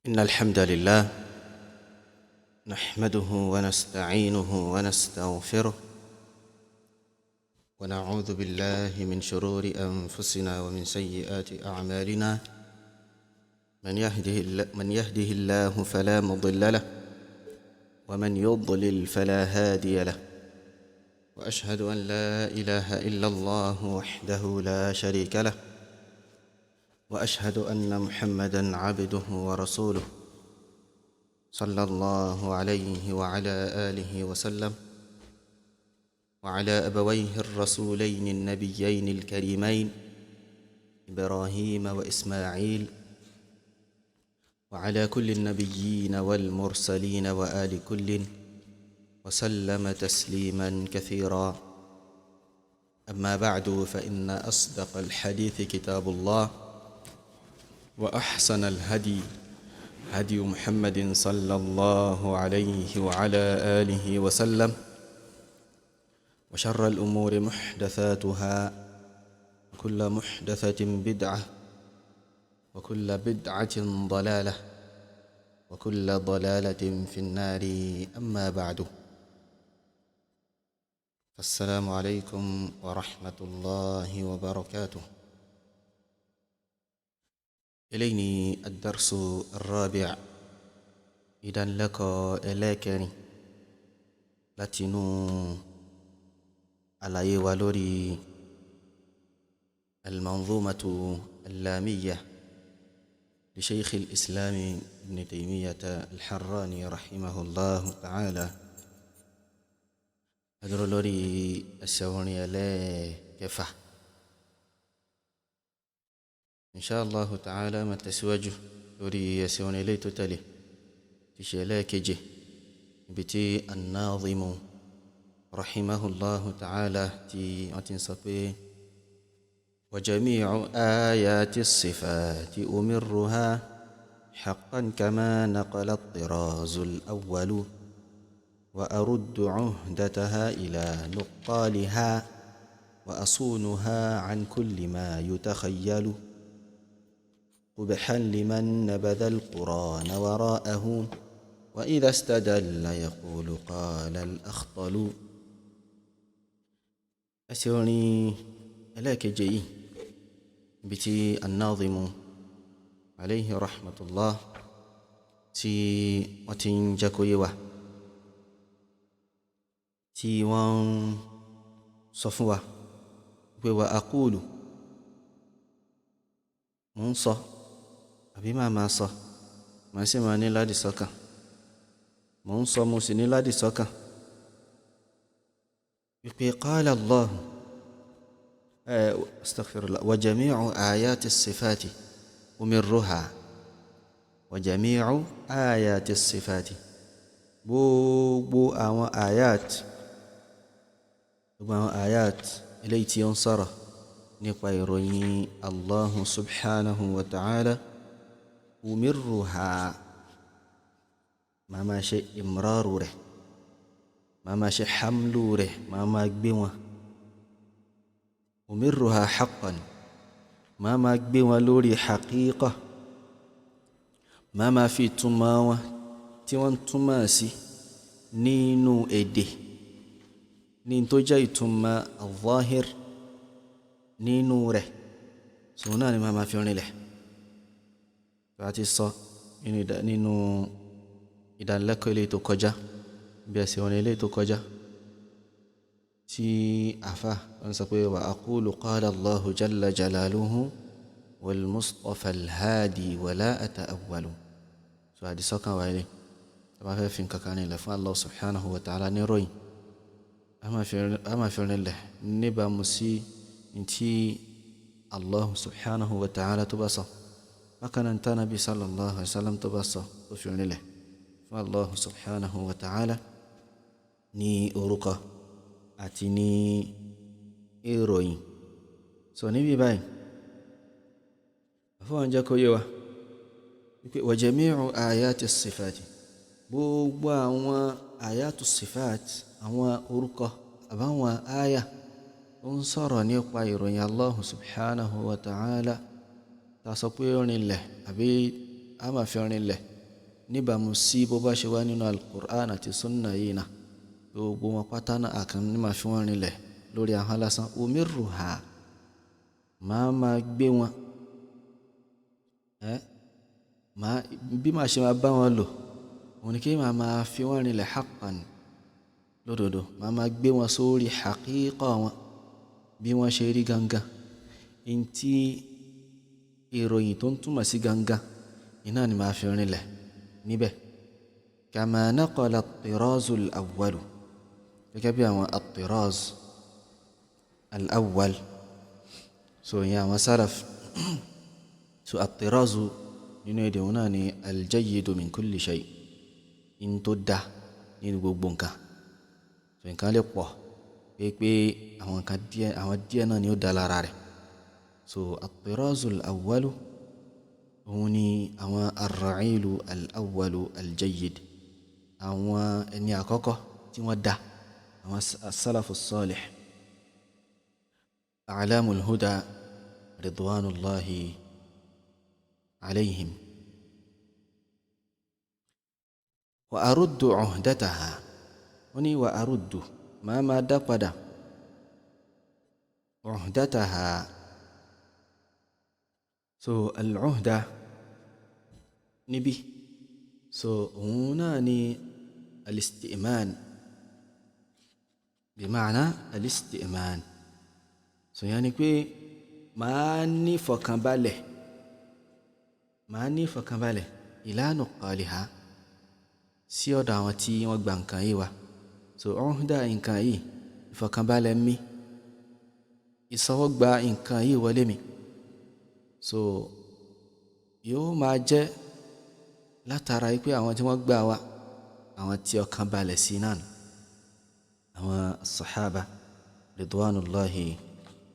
إن الحمد لله نحمده ونستعينه ونستغفره ونعوذ بالله من شرور أنفسنا ومن سيئات أعمالنا. من يهده الله فلا مضل له ومن يضلل فلا هادي له، وأشهد أن لا إله إلا الله وحده لا شريك له، وأشهد أن محمدًا عبده ورسوله صلى الله عليه وعلى آله وسلم، وعلى أبويه الرسولين النبيين الكريمين إبراهيم وإسماعيل، وعلى كل النبيين والمرسلين وآل كل، وسلم تسليما كثيرا. أما بعد، فإن أصدق الحديث كتاب الله، وأحسن الهدي هدي محمد صلى الله عليه وعلى آله وسلم، وشر الأمور محدثاتها، وكل محدثة بدعة، وكل بدعة ضلالة، وكل ضلالة في النار. أما بعد، السلام عليكم ورحمة الله وبركاته. إليني الدرس الرابع، إذن لك إليكني لاتنو على ولوري المنظومة اللامية لشيخ الإسلام ابن تيمية الحراني رحمه الله تعالى. أدر لوري السوني كفة إن شاء الله تعالى. ما تسواجه لوري السوني لي تتلي تشيلاك جه بتي الناظم رحمه الله تعالى تي أتنصبي: وجميع آيات الصفات أمرها حقا كما نقل الطراز الأول، وأرد عهدتها إلى نقالها، وأصونها عن كل ما يتخيل، قبحا لمن نبذ القرآن وراءه، وإذا استدل يقول قال الأخطل. أسيرني إليك جي بتي الناظم عليه رحمة الله تي وتين جاكويوة تي وان صفوة وأقول منصة أبي ما صة ما سمعني لا دي سكا منصة مسني لا دي سكا. قال الله استغفر الله: وجميع آيات الصفات أمرها. وجميع آيات الصفات بو آيات إليتي ينصر نقيرني الله سبحانه وتعالى أمرها، ما شيء إمراره، ما شيء حملوره، ما أكبوه. أمرها حقا، ما أكبوه لوري حقيقة، ما في تماوة تيوان تماسي نينو إدي نين توجي تما الظاهر نينوره سوناني ما في له فاتي الصا نينو إذا لك لي تكجا بيسوني لي تكجا تي أفا أنسقي. وأقول قال الله جل جلاله والمصطفى الهادي ولا أتأول. هذه سكان وعلي طبعا في كان لفعل الله سبحانه وتعالى نروي أما في الله نبا مسي انتي الله سبحانه وتعالى تبصى، فكان انت نبي صلى الله عليه وسلم تبصى في الله. فالله سبحانه وتعالى ni orúkọ àti ní ìròyìn. So níbí báyìí àfọwọ́n jẹ́ kó yé wa wípé wa jami'u ayati sifati, gbogbo àwọn ayatu sifati, àwọn orúkọ àbáwọn àyà ó ń sọ̀rọ̀ nípa ìròyìn Allah subhanahu wa ta'ala. Ta sọ pé rinlẹ̀ àbí a máa fi rinlẹ̀ níbàámu sí bó bá ṣe wá nínú al-Qur'an àti sunna yìí náà gbogbo wọn pátá náà àkàn ní máa fi wọ́n rinlẹ̀ lórí ahọ́n lásán umirruha máa gbé wọn bí máa ṣe máa bá wọn lò òun ni kí máa fi wọ́n rinlẹ̀ haqqan lódodo máa gbé wọn sórí haqiqa wọn bí wọ́n ṣe rí gangan in tí ìròyìn tó ń túmọ̀ sí gangan iná ni máa fi rinlẹ̀ níbẹ̀ kama naqala at-tirazu al-awwalu gẹ́gẹ́ bí àwọn at-tiraz al-awwal so ìyẹn àwọn salaf so at-tirazu nínú èdè wọn náà ni al-jayyidu min kulli shay in tó dá nínú gbogbo nǹkan so nǹkan lè pọ̀ pé àwọn díẹ̀ náà ni ó dá lára rẹ̀ so at-tirazu al-awwalu òun ni àwọn ar-ra'ilu al-awwalu al-jayyid àwọn ẹni àkọ́kọ́ tí wọ́n dá àwọn as-salafu as-salih a'lamul huda ridwanullahi alayhim wa aruddu uhdataha wọ́n ní wa aruddu máa dá padà uhdataha so al-uhda níbí so òun náà ni al-isti'man bima'na al-isti'man so yẹn ni pé máa ní fọkànbalẹ̀ ila nuqaliha sí ọ̀dọ̀ àwọn tí wọ́n gba nǹkan yìí wá so uhda nǹkan yìí ìfọkànbalẹ̀ mi ìsọwọ́gba nǹkan yìí wọlé mi so yóò máa jẹ́ látara pé àwọn tí wọ́n gbà wá àwọn tí ọkàn balẹ̀ sí náà àwọn sahaba ridwanullahi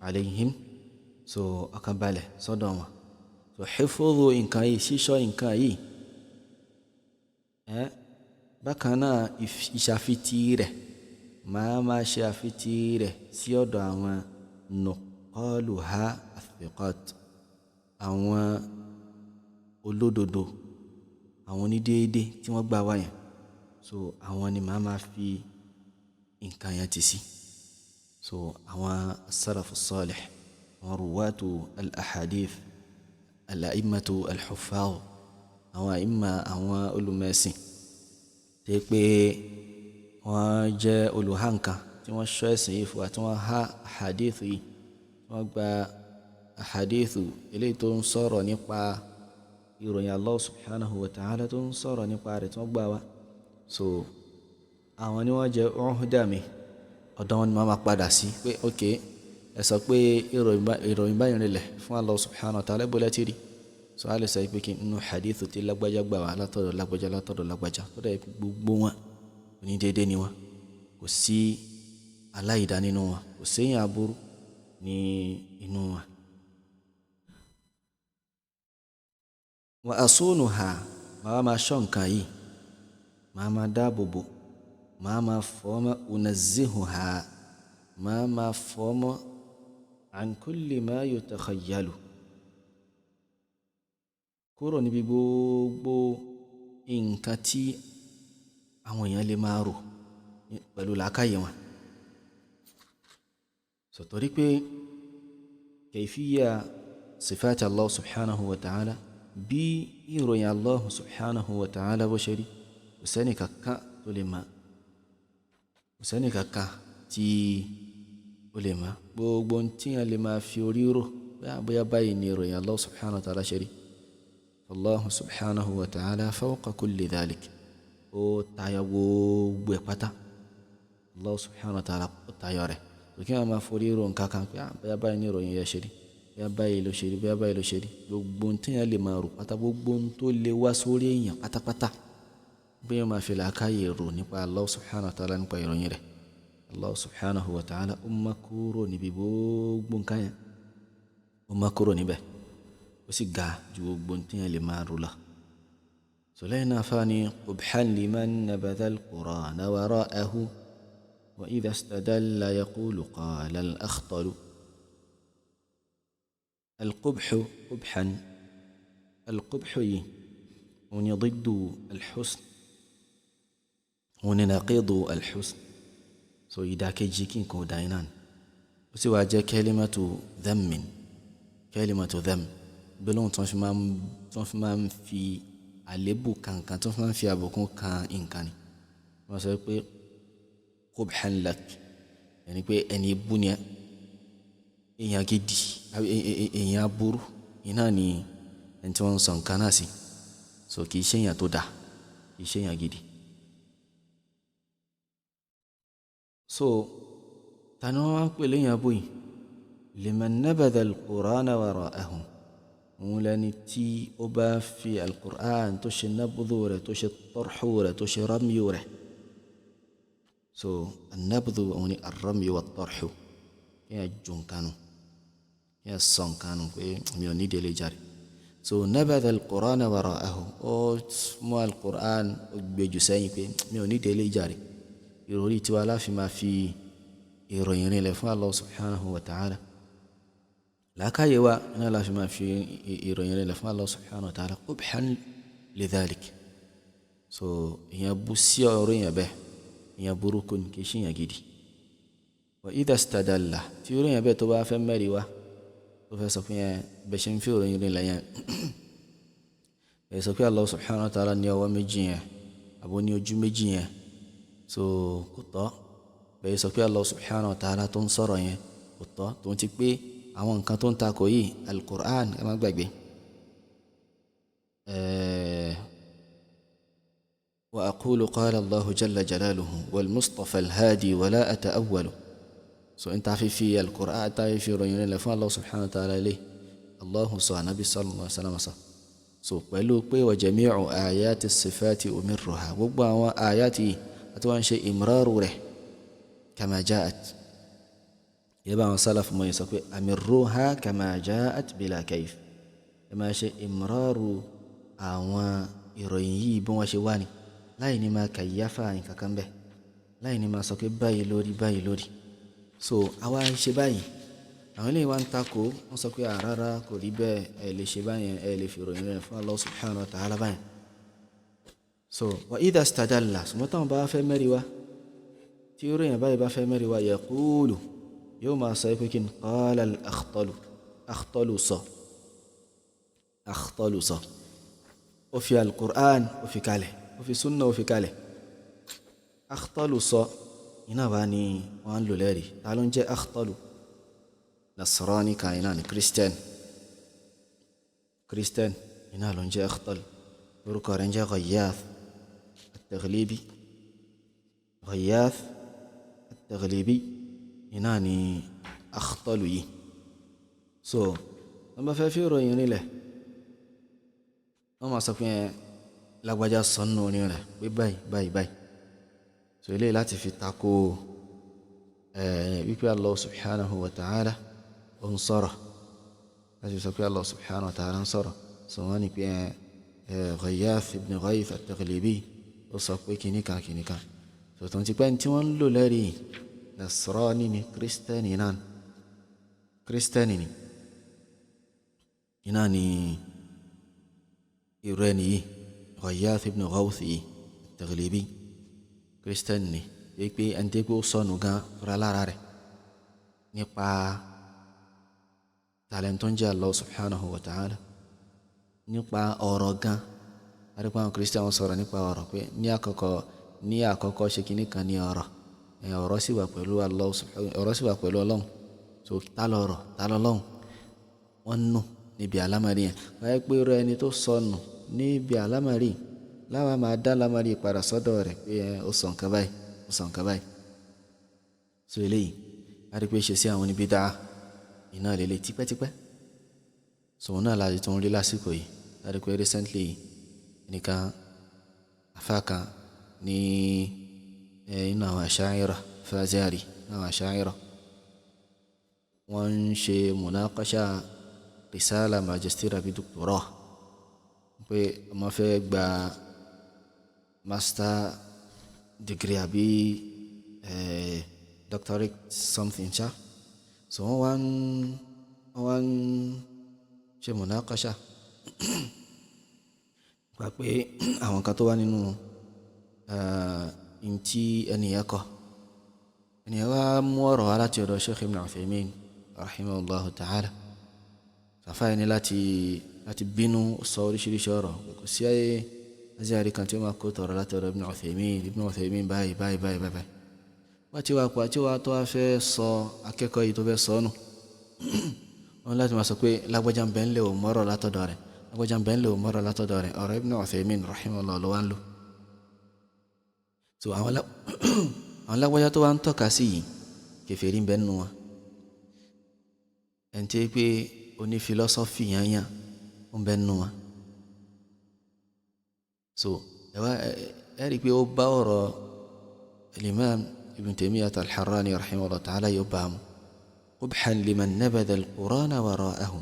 alayhim so ọkàn balẹ̀ sọ́dọ̀ wọn so hifudhu nǹkan yìí ṣíṣọ́ nǹkan yìí bákan náà ìṣàfitì rẹ̀ máa ṣe àfitì rẹ̀ sí ọ̀dọ̀ àwọn nuqaluha athiqat àwọn olódodo àwọn onídéédé tí wọ́n gbà wá yẹn so àwọn ni máa fi nǹkan yẹn ti sí so àwọn as-salafu as-salih àwọn ruwatu al-ahadith al-a'immatu al-huffaz àwọn àìmà àwọn olùmẹ̀sìn tí pé wọ́n jẹ́ olùhànká tí wọ́n ṣọ́ ẹ̀sìn yìí fún wa tí wọ́n há ahadith yìí wọ́n gba ahadithu eléyìí tó ń sọ̀rọ̀ nípa ìròyìn Allah subhanahu wa ta'ala tó ń sọ̀rọ̀ nípa rẹ̀ tí wọ́n gbà wá so àwọn ni wọ́n jẹ́ uhda mi ọ̀dọ̀ wọn ni máa padà sí pé ok ẹ sọ pé ìròyìn báyìí rinlẹ̀ fún Allah subhanahu wa ta'ala bọ́lá tí rí so a lè sọ pé kí nínú hadithu tí lágbájá gbà wá látọ̀dọ̀ lágbájá tó dẹ̀ gbogbo wọn ní déédéé ni wọn kò sí aláìdá nínú wọn kò séyìn aburú ní inú wọn. wa asunuha máa ṣọ́ nǹkan yìí máa dáàbò bò máa fọ́mọ́ unazzihuha máa fọ́mọ́ an kulli ma yutakhayyalu kúrò níbi gbogbo nǹkan tí àwọn èèyàn lè máa rò pẹ̀lú làákàyè wọn sọ̀tọ̀rí pé kayfiyya sifati Allah subhanahu wa ta'ala bí ìròyìn Allah subhanahu wa ta'ala bó ṣe rí kò sẹ́ni kankan tó lè máa kò sẹ́ni kankan tí ó lè máa gbogbo tí a lè máa fi orí rò bóyá báyìí ni ìròyìn Allah subhanahu wa ta'ala ṣe rí Allah subhanahu wa ta'ala fawqa kulli dhalik ó tayọ gbogbo ẹ̀ pátá Allah subhanahu wa ta'ala ó tayọ rẹ̀ kí wọ́n máa forí rò nǹkan kan pé bóyá báyìí ni ìròyìn yẹn ṣe rí bóyá báyìí ló ṣe rí bóyá báyìí ló ṣe rí gbogbo tí a lè máa rò pátá gbogbo tó lè wá sórí èèyàn pátápátá bóyá máa fi làákàyè rò nípa Allah subhanahu wa ta'ala nípa ìròyìn rẹ̀ Allah subhanahu wa ta'ala ó má kúrò níbi gbogbo nǹkan yẹn ó má kúrò níbẹ̀ ó sì ga ju gbogbo tí a lè máa rò lọ. سلينا فاني قبحا لمن نبذ القرآن وراءه وإذا استدل يقول قال الأخطل القبح قبحا القبح òun ni ضد الحسن òun ni نقيض الحسن so ìdàkejì kí nǹkan ò dá iná ni ó sì wá jẹ́ kalimatu dhamm gbólóhùn tí wọ́n fi máa ń fi àlébù kankan tí wọ́n fi máa ń fi àbùkù kan nǹkan ni wọ́n sọ pé qubhan lak ẹni pé ẹni bú ni èèyàn gidi èèyàn aburú iná ni ẹni tí wọ́n ń sọ nǹkan náà sí so kì í ṣe èèyàn tó dáa kì í ṣe èèyàn gidi. so tani wọ́n wá ń pè léèyàn bú yìí liman nabadha al-Qur'ana wara'ahu òun lẹni tí ó bá fi al-Qur'an tó ṣe nabdhu rẹ̀ tó ṣe tarhu rẹ̀ tó ṣe ramyu rẹ̀ so an-nabdhu òun ni ar-ramyu wat-tarhu kí ẹ jù nǹkan nù kí ẹ sọ nǹkan nù pé mi ò ní délé járe so nabadha al-Qur'ana wara'ahu ó mú al-Qur'an ó gbèjù sẹ́yìn pé mi ò ní délé járe ìròrí tiwa láfi máa fi ìròyìn rinlẹ̀ fún Allah subhanahu wa ta'ala làákàyè wa iná láfi máa fi ìròyìn rinlẹ̀ fún Allah subhanahu wa ta'ala qubhan lidhalik so ìyẹn bú sí ọ̀rọ̀ yẹn bẹ́ẹ̀ ìyẹn burúkú ni kì í ṣe ìyẹn gidi wa idha istadalla tí ọ̀rọ̀ yẹn bẹ́ẹ̀ tó bá fẹ́ mẹ́rin wá tó fẹ́ sọ pé yẹn bẹ́ẹ̀ ṣe ń fi ìròyìn rinlẹ̀ yẹn bẹ́ẹ̀ sọ pé Allah subhanahu wa ta'ala ní ọwọ́ méjì yẹn àbó ní ojú méjì yẹn so kò tọ́ bẹ́ẹ̀ sọ pé Allah subhanahu wa ta'ala tó ń sọ̀rọ̀ yẹn kò tọ́ tó ń ti pé àwọn nǹkan tó ń takò yìí al-Qur'an ẹ má gbàgbé wa aqulu qala Allahu jalla jalaluhu wal mustafa al-hadi wa la ata'awwalu so n ta fi al-Qur'an ta fi ròyìn rẹ̀ fún Allah subhanahu wa ta'ala ilé Allahu sọ anabi sallallahu alaihi wasallam sọ so pẹ̀lú pé wa jami'u ayati sifati umirruha gbogbo àwọn ayati àti wọ́n ṣe imraru rẹ̀ kama ja'at yẹ́bà àwọn sálàfù mọ́ yìí sọ pé amirruha kama ja'at bila kayf ẹ máa ṣe imraru àwọn ìròyìn yìí bí wọ́n ṣe wá ní láì ní máa kàyáfà nǹkan kan bẹ́ẹ̀ láì ní máa sọ pé báyìí lórí so àwa ṣe báyìí àwọn eléyìí wá ń takò wọ́n sọ pé àrárá kò rí bẹ́ẹ̀ ẹ lè ṣe báyẹn ẹ lè fi ìròyìn rẹ̀ fún Allah subhanahu wa ta'ala báyẹn so wa idha istadalla sùmọ́ táwọn bá fẹ́ mẹ́rin wá tí ìròyìn báyìí bá fẹ́ mẹ́rin wá yaqulu yóò máa sọ pé kí n qala akhtalu sọ ó fi al-Qur'an ó fi kalẹ̀ ó fi sunna ó fi kalẹ̀ akhtalu sọ iná bá ní wọ́n lò lẹ́rìí ta ló ń jẹ́ akhtalu nasrani kan iná ni christian iná ló ń jẹ́ akhtalu orúkọ rẹ̀ ń jẹ́ Ghayath at-Taghlibi iná ni akhtalu yìí so wọ́n bá fẹ́ fi ròyìn nílẹ̀ wọ́n máa sọ pé lágbájá sọ́nù orin rẹ̀ pé báyìí so eléyìí láti fi tako wípé Allah subhanahu wa ta'ala ó ń sọ̀rọ̀ láti sọ pé Allah subhanahu wa ta'ala ń sọ̀rọ̀ so wọ́n ní pé Ghayath ibn Ghayth at-Taghlibi ó sọ pé kìnnìkan so tó ń ti pẹ́ tí wọ́n ń lò lẹ́rìí nasrani ni kristẹni ni iná ni irú ẹni yìí Ghayath ibn Ghawth yìí at-Taghlibi kristẹni ni yìí pé ẹni tí kò sọnù gan fúra lára rẹ̀ nípa tàlẹ́ntọ́ ń jẹ́ Allah subhanahu wa ta'ala nípa ọ̀rọ̀ gan àríkọ́ àwọn kristẹni wọn sọ̀rọ̀ nípa ọ̀rọ̀ pé ní àkọ́kọ́ ṣe kìíní kan ní ọ̀rọ̀ sì wà pẹ̀lú Allah ọ̀rọ̀ sì wà pẹ̀lú Ọlọ́run so ta lọ́lọ́run wọ́n nù níbi àlámàrí yẹn wáyé pé rẹ ẹni tó sọnù níbi àlámàrí láwa máa dá àlámàrí padà sọ́dọ̀ rẹ̀ pé ó sọ nǹkan báyìí so eléyìí a rí pé ṣe sí àwọn oníbí dáa iná lélẹ̀ tipẹ́tipẹ́ so wọn náà láti tún rí lásìkò yìí a rí pé recently nìkan afákan ní inú àwọn Asha'ira Fazari àwọn Asha'ira wọ́n ń ṣe munaqasha risala magister àbí doctorate pé ọmọ fẹ́ gba master degree àbí doctorate something ṣá so wọ́n wá ń ṣe munaqasha gbà pé àwọn kan tó wà nínú ntí ẹnìyẹn kọ ẹnìyẹn wá mú ọ̀rọ̀ wá láti ọ̀dọ̀ Sheikh Ibn Uthaymin rahimahullahu ta'ala sàfáà ní láti bínú sọ oríṣiríṣi ọ̀rọ̀ kò sí azari kan tí ó máa kó tọ̀rọ̀ láti ọ̀dọ̀ Ibn Uthaymin báyìí wọ́n ti wá pa tí wàá tó wá fẹ́ sọ akẹ́kọ̀ọ́ yìí tó fẹ́ sọ nù wọn láti máa sọ pé lágbájá ń bẹ ńlẹ̀ ò mọ́rọ̀ látọ̀dọ̀ rẹ̀ lágbájá ń bẹ ńlẹ̀ ò mọ́rọ̀ látọ̀dọ̀ rẹ̀ ọ̀rọ̀ Ibn Uthaymin rahimahullah ló wá ń lò. so àwọn lágbájá tó wá ń tọ́ka sí yìí kèfèrí ń bẹ nínú wọn ẹni tí pé oní philosophy yányán ń bẹ nínú wọn. so ẹ rí i pé ó bá ọ̀rọ̀ Imam Ibn Taymiyyah al-Harrani rahimahullah ta'ala yóò bá mu قبحا لمن نبذ القرآن وراءه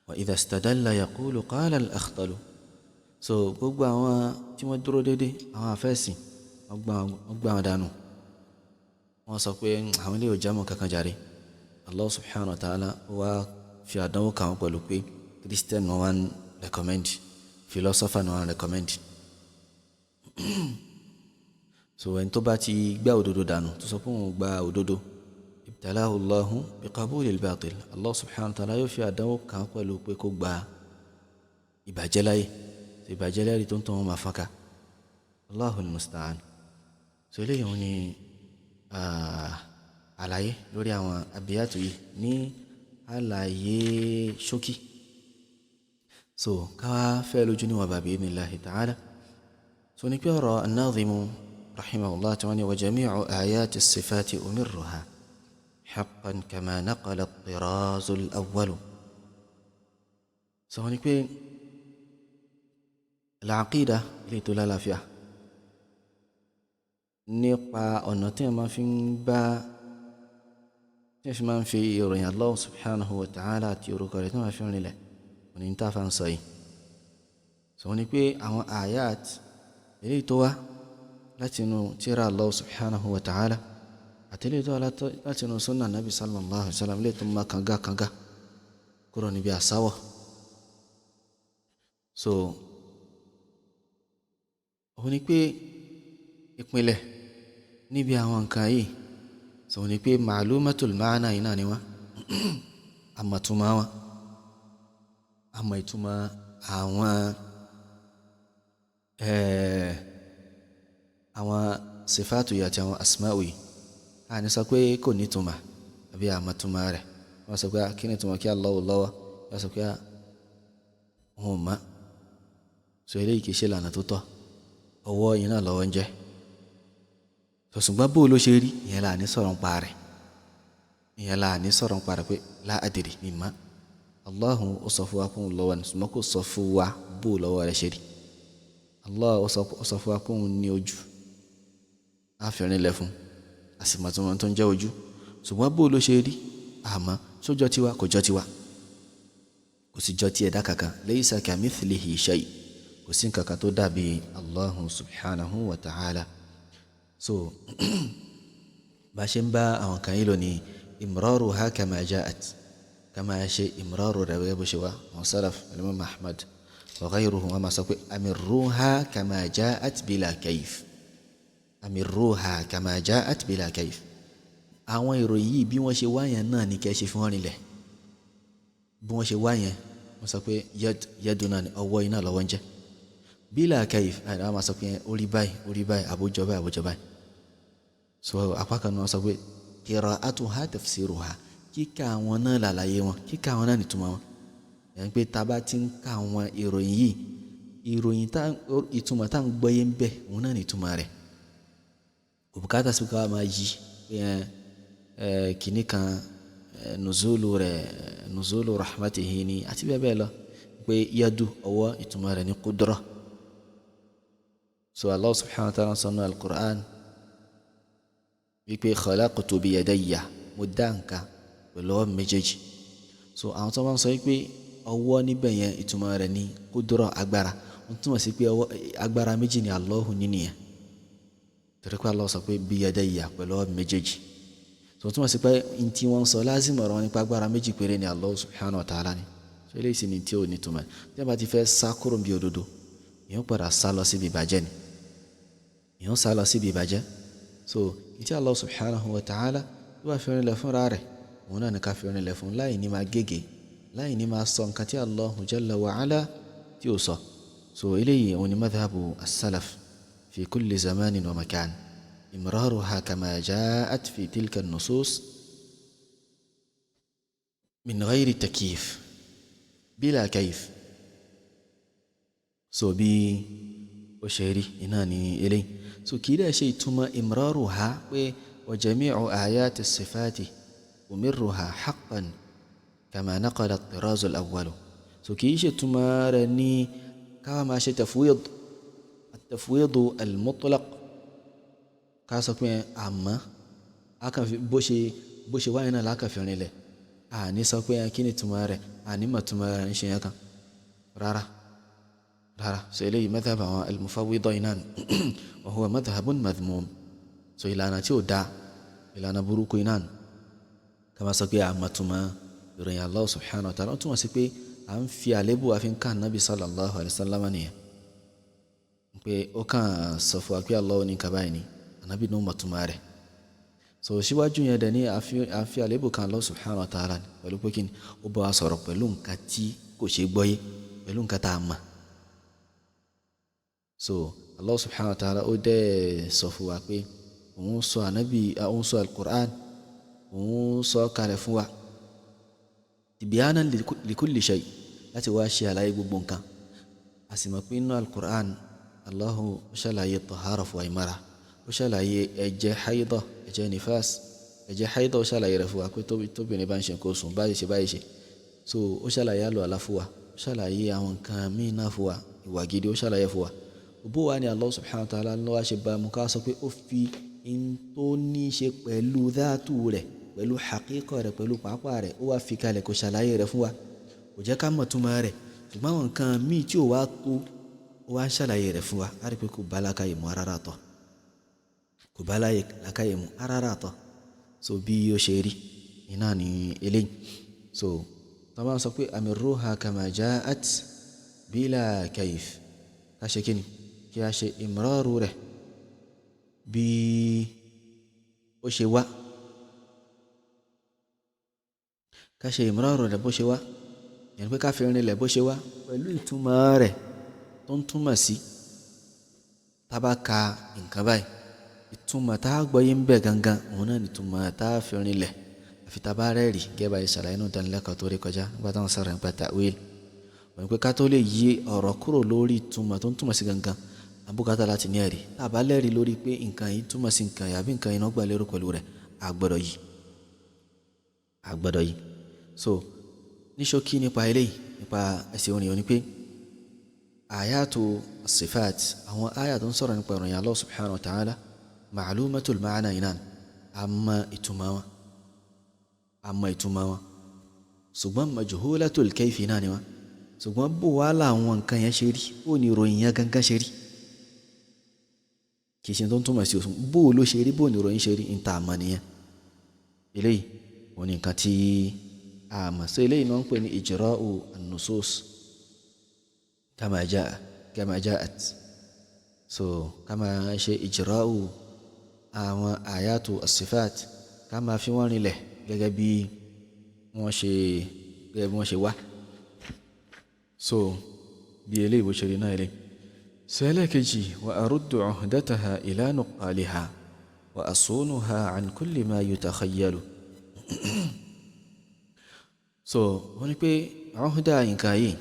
وإذا استدل يقول قال الأخطل. so gbogbo àwọn tí wọ́n dúró dédé àwọn afẹ́sìn wọ́n gbà wọn dànù wọ́n sọ pé àwọn ilé ìjàmọ̀ kankan jàre. Allah subhanahu wa ta'ala wá fi àdánwò kàn wọ́n pẹ̀lú pé Christian ni wọ́n recommend philosopher ni wọ́n recommend. so ẹni tó bá ti gbá òdodo dànù tó sọ pé òun gba òdodo ibtalahu Allahu biqabuli al-batil. Allah subhanahu wa ta'ala yóò fi àdánwò kàn pẹ̀lú pé kó gba ìbàjẹ́ láyé ìbàjẹ́ láyé tó ń tọ́ wọn máa fọ́nká. Allahu al-musta'an. so eléyìí wọn ni àlàyé lórí àwọn abiyatu yìí ní àlàyé ṣókí. so káwá fẹ́ lójú níwọ̀n bàbí idhnillahi ta'ala. so ní pé ọ̀rọ̀ an-Nadhimu rahimahullah tí wọ́n ní wa jami'u ayati as-sifati umirruha حقا كما نقل الطراز الأول. so ni pé العقيدة ilé tó lálàáfíà nípa ọ̀nà tí a máa fi ń bá tí a fi máa ń fi ìròyìn Allah subhanahu wa ta'ala àti orúkọ rẹ̀ tí wọ́n fi ń rinlẹ̀ òní tá a fa ń sọ yìí. so ni pé àwọn ayat ilé tó wá láti inú tírà Allah subhanahu wa ta'ala àtẹ́lẹ̀ tó láti inú súnà nàbì sallallahu alaihi wasallam lè tó máa kànga kúrò níbi àsáwọ̀. so òun ni pé ìpínlẹ̀ níbi àwọn nǹkan yìí so òun ni pé ma'lumatul ma'na yìí náà ni wọ́n àmọ̀túnmá wọn àmọ̀ ìtumọ̀ àwọn sifatu yìí àti àwọn asma'u yìí àní sọ pé kò ní túmọ̀ àbí àmọ̀túnmá rẹ̀ wọ́n sọ pé kí ni túmọ̀ kí Allahu lọ́wọ́ wọ́n sọ pé òun mọ̀. so eléyìí kìí ṣe lànà tó tọ́ ọwọ́ yìí náà lọ́wọ́ ń jẹ́. ṣùgbọ́n bó ló ṣe rí ìyẹn là ní sọ̀rọ̀ ń pa rẹ̀ pé la adri mi mọ́. Allah ó sọ fún wa kó ń lọ́wọ́ ní ṣùgbọ́n kò sọ fún wa bó lọ́wọ́ rẹ̀ ṣe rí. Allah ó sọ fún wa kó ń ní ojú àfihàn ilẹ̀ fún àsìmọ̀túnmọ̀ tó ń jẹ́ ojú ṣùgbọ́n bó ló ṣe rí àmọ́ sójọ́ tiwa kò jọ tiwa kò sì jọ ti ẹ̀dá kankan laysa kamithlihi shay kò sí nǹkan kan tó dàbí Allahu subhanahu wa ta'ala. so bá ṣe ń bá àwọn kan yìí lò ní imraruha kama ja'at kama ṣe imraru rẹ̀ wẹ́ bó ṣe wá wọn salaf Imam Ahmad wa ghayruhu wọn máa sọ pé amirruha kama ja'at bila kayf amirruha kama ja'at bila kayf. àwọn ìròyìn yìí bí wọ́n ṣe wáyẹn náà ní kẹ́ ṣe fún wọn nílẹ̀ bí wọ́n ṣe wáyẹn wọ́n sọ pé yaduna ni ọwọ́ iná lọ́wọ́ ń jẹ́ bila kayf àwọn máa sọ pé orí báyìí àbójọ báyìí. so apá kan náà sọ pé qira'atuha tafsiruha kíkà àwọn náà làlàyé wọn kíkà àwọn náà nìtumọ̀ wọn. yẹn pé tá a bá ti ń ka àwọn ìròyìn yìí ìròyìn ìtumọ̀ tá à ń gbọ́ yé ń bẹ̀ òun náà nìtumọ̀ rẹ̀ kò bùkátà sí ká máa yí kìíní kan nùzúlù rahmatihi ni àti bẹ́ẹ̀ bẹ́ẹ̀ lọ pé yadu ọwọ́ ìtumọ̀ rẹ̀ ní kúdúrà. so Allah subhanahu wa ta'ala sọnù al-Qur'an wípé khalaqtu biyadayya mo dá nǹkan pẹ̀lú ọwọ́ méjèèjì. so àwọn tó máa ń sọ wípé ọwọ́ níbẹ̀ yẹn ìtumọ̀ rẹ̀ ní kúdúrà agbára wọ́n túmọ̀ sí pé agbára méjì ni Allahu nínú yẹn torí pé Allah sọ pé biyadayya pẹ̀lú ọwọ́ méjèèjì. so túmọ̀ sí pé n tí wọ́n sọ lázìmọ̀ ọ̀rọ̀ nípa agbára méjì péré ni Allah subhanahu wa ta'ala ni. so eléyìí sì ni tí ò ní túmọ̀ tí wọ́n bá ti fẹ́ sá kúrò bí òdodo èèyàn padà sá lọ síbi ìbàjẹ́ ni èèyàn sá lọ síbi ìbàjẹ́ so ìtí Allah subhanahu wa ta'ala tó bá fi rinlẹ̀ fúnra rẹ̀ òun náà ní ká fi rinlẹ̀ fún láì ní máa gègé láì ní máa sọ nǹkan tí Allah jalla wa ala tí ó sọ so eléyìí òun ni madhabu as-salaf fi kulli zamanin wa makan imraruha kama ja'at fi tilka an-nusus min ghayri takyif bila kayf so bí ó ṣe rí iná ní eléyìí so kì í dẹ̀ ṣe ìtumọ̀ imraruha pé wa jami'u ayati sifati umirruha haqqan kama naqala at-tiraz al-awwal so kì í ṣe ìtumọ̀ rẹ̀ ní ká máa ṣe tafwid at-tafwid al-mutlaq ká sọ pé àmọ́ bó ṣe wáyé náà lákàfẹ́ rinlẹ̀ àní sọ pé kí ni ìtumọ̀ rẹ̀ àní mọ̀ ìtumọ̀ rẹ̀ ń ṣe yẹn kan rárá so eléyìí madhhab àwọn al-mufawwida inan wa huwa madhhabun madhmum so ìlànà tí ó dá ìlànà burúkú inan ká máa sọ pé àmọ̀túnmọ̀ ìròyìn Allah subhanahu wa ta'ala ó túnmọ̀ sí pé à ń fi àlébù àfi ń ká Nabi sallallahu alayhi wa sallam nìyẹn pé ó kàn sọ fún wa pé Allah ní kaba yìí ni Ànábì ní mọ̀túnmọ̀ rẹ̀ so síwájú yẹn dẹ̀ ní à ń fi àlébù kan Allah subhanahu wa ta'ala pẹ̀lú pé kí ni ó bá wa sọ̀rọ̀ pẹ̀lú nǹkan tí kò ṣe gbọ́yé pẹ̀lú nǹkan tá a mọ̀ so Allah subhanahu wa ta'ala ó dẹ̀ sọ fún wa pé òun sọ Ànábì òun sọ al-Qur'an òun sọ kalẹ̀ fún wa tibyanan likulli shay láti wá ṣe àlàyé gbogbo nǹkan a sì mọ̀ pé inú al-Qur'an Allahu ṣàlàyé tahara fún wa ìmára ó ṣàlàyé ẹ̀jẹ̀ haidọ̀ ẹ̀jẹ̀ nifas ẹ̀jẹ̀ haidọ̀ ó ṣàlàyé rẹ̀ fún wa pé tóbìnrin bá ń ṣe nǹkan oṣù báyìí ṣe so ó ṣàlàyé àlọ́ àlá fún wa ó ṣàlàyé àwọn nǹkan míì náà fún wa ìwà gidi ó ṣàlàyé fún wa bó wà ní Allah subhanahu wa ta'ala ló wá ṣe bá mú ká sọ pé ó fi in tó ní ṣe pẹ̀lú dáàtù rẹ̀ pẹ̀lú haqiqa rẹ̀ pẹ̀lú pàápàá rẹ̀ ó wá fi kalẹ̀ kó ṣàlàyé rẹ̀ fún wa kò jẹ́ ká mọ̀ túmọ̀ rẹ̀ ṣùgbọ́n àwọn nǹkan míì tí ò wá tó ó wá ń ṣàlàyé rẹ̀ fún wa á rí pé kò bá lákàyè mu rárá tọ̀ kò bá lákàyè mu rárá tọ̀ so bí ó ṣe rí iná ní eléyìí so tó bá ń sọ pé amirruha kama ja'at bila kayf ká ṣe kí ni kí a ṣe ìmọ̀rọ̀rù rẹ̀ bí ó ṣe wá ká ṣe ìmọ̀rọ̀rù rẹ̀ bó ṣe wá yẹn pé ká fi rinlẹ̀ bó ṣe wá pẹ̀lú ìtumọ̀ rẹ̀ tó ń túmọ̀ sí tá bá ka nǹkan báyìí ìtumọ̀ tá a gbọ́ yé ń bẹ̀ gangan òun náà ní ìtumọ̀ tá a fi rinlẹ̀ àfi tá a bá rẹ́ẹ̀rì gẹ́gẹ́ ìṣàlàyé náà dánilẹ́kọ̀ọ́ tó rí kọjá nígbà táwọn sọ̀rọ̀ nípa ta'wil wọ́n pé ká tó lè yí ọ̀rọ̀ kúrò lórí ìtumọ̀ tó ń túmọ̀ sí gangan àbúkátà láti ní ẹ̀rí tá a bá lẹ́rìí lórí pé nǹkan yìí túmọ̀ sí nǹkan yìí àbí nǹkan yìí náà gbà lérò pẹ̀lú rẹ̀ àgbọ́dọ̀ yìí so ní ṣókí nípa eléyìí nípa ẹsẹ̀ orin òní pé àyàtò sifat àwọn àyà tó ń sọ̀rọ̀ nípa ìròyìn Allah subhanahu wa ta'ala ma'lumatul ma'na inan àmọ́ ìtumọ̀ wọn ṣùgbọ́n majhulatul kayfi náà ni wọn ṣùgbọ́n bó wà láwọn nǹkan yẹn ṣe rí bó ní ìròyìn yẹn gangan ṣe rí kì í ṣe tó ń túmọ̀ sí òsùn bó ló ṣe rí bó ní ìròyìn ṣe rí ń ta àmọ́ nìyẹn eléyìí wọn ni nǹkan tí a mọ̀ sí eléyìí náà ń pè ní ijra'u an-nusus kama ja'at so kama ṣe ijra'u àwọn àyàtò as-sifat kama fi wọ́n rinlẹ̀ gẹ́gẹ́ bí wọ́n ṣe wá so bí eléyìí bó ṣe rí náà eléyìí سألكجي وأرد عهدتها إلى نقالها وأصونها عن كل ما يتخيل so wọ́n ní pé ọ̀húndà nǹkan yìí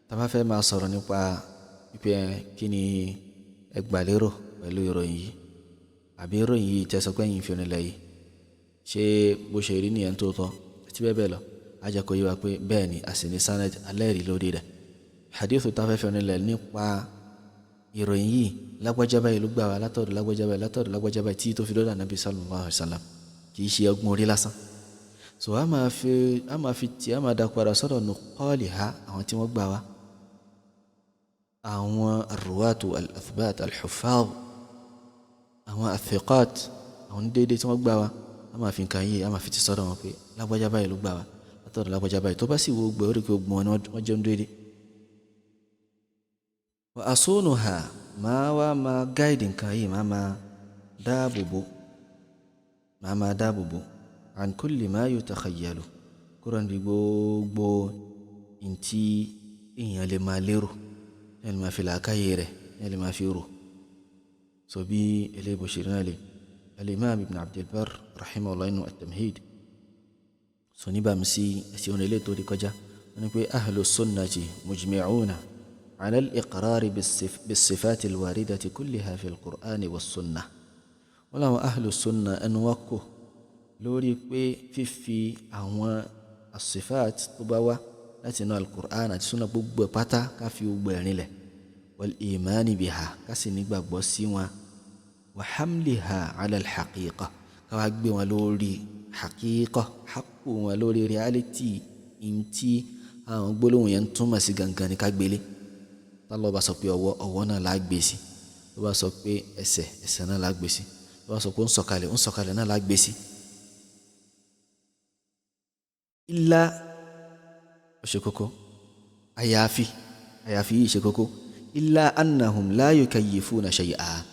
tá bá fẹ́ máa sọ̀rọ̀ nípa pípẹ́ kí ni ẹgbàlérò pẹ̀lú ìròyìn yìí àbí ìròyìn yìí tẹ́sọ̀ pé yìí fi onílẹ̀ yìí ṣé bó ṣe rí nìyẹn tó tọ́ àti bẹ́ẹ̀ bẹ́ẹ̀ lọ á jẹ́ kó yé wa pé bẹ́ẹ̀ ni a sì ní sanad alẹ́rìí lórí rẹ̀ hadithu tá fẹ́ fi onílẹ̀ nípa ìròyìn yìí lágbájá báyìí ló gbà wá látọ̀dọ̀ lágbájá báyìí tí tó fi dọ́dọ̀ Ànábì sallallahu alaihi wasallam kì í ṣe ọgbọ́n orí lásán so a máa dá padà sọ́dọ̀ nuqaliha àwọn tí wọ́n gbà wá àwọn arruwatu al-athbat al-huffaz àwọn athiqat àwọn déédéé tí wọ́n gbà wá a máa fi nǹkan yìí a máa fi ti sọ́dọ̀ wọn pé lágbájá báyìí ló gbà wá látọ̀dọ̀ lágbájá báyìí tó bá sì wo gbé orí pé gbọ́n wọn jẹun déédéé wa asúnuha máa wá máa gáìdì nǹkan yìí máa dáàbòbò an kulli ma yutakhayyalu kúrò ní gbogbo ntí èèyàn lè máa lérò èèyàn lè máa fi làákàyè rẹ̀ èèyàn lè máa fi rò so bí eléyìí bó ṣe rí náà lè al-imam ibn abdulbar rahimahullah inú at-tamhid so níbàámu sí ẹ̀sìn òun eléyìí tó rí kọjá wọ́n ní pé ahlu sunnati mujmi'una ala al-iqrari bis-sifati al-waridati kulliha fi al-qur'ani was-sunnah wọ́n láwọn ahlu sunna ẹnu wọn kò lórí pé fífi àwọn as-sifat tó bá wá láti inú al-Qur'an àti sunna gbogbo pátá ká fi gbogbo ẹ̀rin lẹ̀ wal imani biha ká sì nígbàgbọ́ sí wọn wa hamliha ala al-haqiqa ká wá gbé wọn lórí haqiqa haqqu wọn lórí reality ntí àwọn gbólóhùn yẹn túmọ̀ sí gangan ní ká gbélé tálọ́ bá sọ pé ọwọ́ náà lá gbé sí tó bá sọ pé ẹsẹ̀ náà lá gbé sí tó bá sọ pé ń sọ̀kalẹ̀ náà lá gbé sí. Illa ṣe kókó àyàfi yìí ṣe kókó illa annahum la yukayyifuna shay'a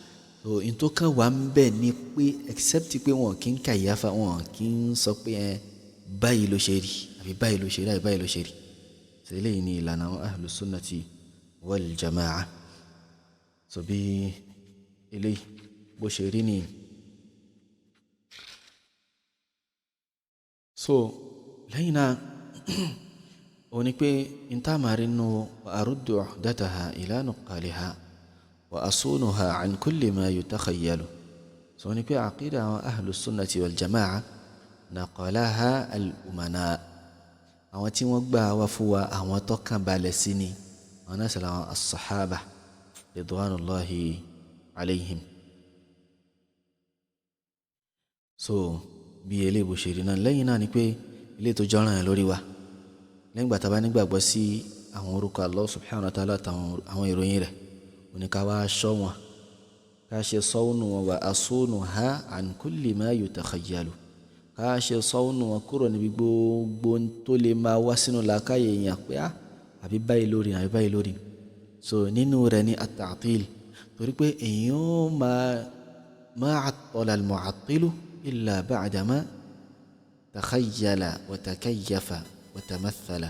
so in tó kàn wá ń bẹ̀ ni pé except pé wọn kì í kàyáfà wọn kì í sọ pé báyìí ló ṣe rí àbí báyìí ló ṣe rí àbí báyìí ló ṣe rí so eléyìí ni ìlànà àwọn ahlu sunnati wal jama'a so bí eléyìí bó ṣe rí ni so lẹ́yìn náà ó ní pé intamari nù wa aruddu uhdataha ila nuqaliha wa asunuha an kulli ma yutakhayyalu so ní pé aqida àwọn ahlu sunnati wal jama'a naqalaha al-umana àwọn tí wọ́n gbà wá fún wa àwọn tó kàn balẹ̀ sí ni àwọn náà sọ̀rọ̀ àwọn as-sahaba ridwanullahi alayhim so bí eléyìí bó ṣe rí náà lẹ́yìn náà ni pé ilé tó jọ́ràn yẹn lórí wa lẹ́yìn gbà tá a bá nígbàgbọ́ sí àwọn orúkọ Allah subhanahu wa ta'ala àtàwọn àwọn ìròyìn rẹ̀ òní ká wá ṣọ́ wọn ká ṣe sọ́wọ́nù wọn wa asunuha an kulli ma yutakhayyalu ká ṣe sọ́wọ́nù wọn kúrò níbi gbogbo tó lè máa wá sínú làákàyè èèyàn pé àbí báyìí lórí so nínú rẹ̀ ní at-ta'til torí pé èèyàn máa attala al-mu'attilu illa ba'da ma تخيل وتكيف وتمثل